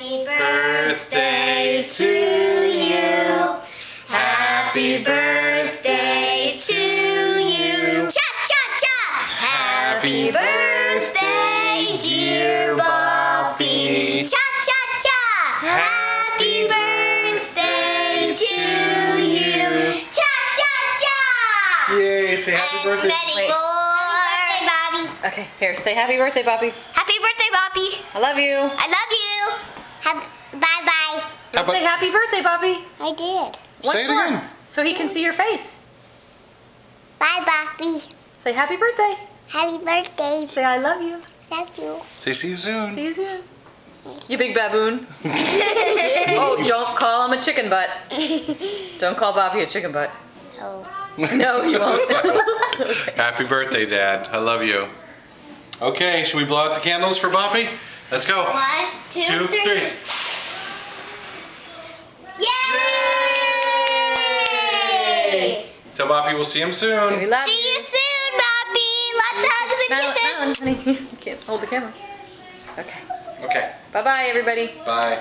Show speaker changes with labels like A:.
A: Happy birthday to you. Happy birthday to you. Cha-cha-cha! Happy birthday, dear Bobby. Cha-cha-cha! Happy birthday to you. Cha-cha-cha!
B: Yay, say happy birthday.
A: Many more. Bobby.
C: Okay, here, say happy birthday, Bobby.
A: Happy birthday, Bobby.
C: I love you.
A: I love you. Bye-bye.
C: Let's say happy birthday, Bobby.
A: I did.
B: Say it again.
C: So he can see your face.
A: Bye, Bobby.
C: Say happy birthday.
A: Happy birthday.
C: Say I love you.
A: Love you.
B: Say see you soon.
C: See you soon. You big baboon. Oh, don't call him a chicken butt. Don't call Bobby a chicken butt.
A: Oh.
C: No, you won't. Okay.
B: Happy birthday, Dad. I love you. Okay, should we blow out the candles for Bobby? Let's go.
A: 1, 2,
B: 2, 3.
A: Yay!
B: Tell Bobby we'll see him
C: We
B: soon.
C: love
A: See you
C: you.
A: soon, Bobby. Lots of hugs and kisses.
C: Madeline, honey, you can't hold the camera. Okay.
B: Okay.
C: Bye-bye, everybody.
B: Bye.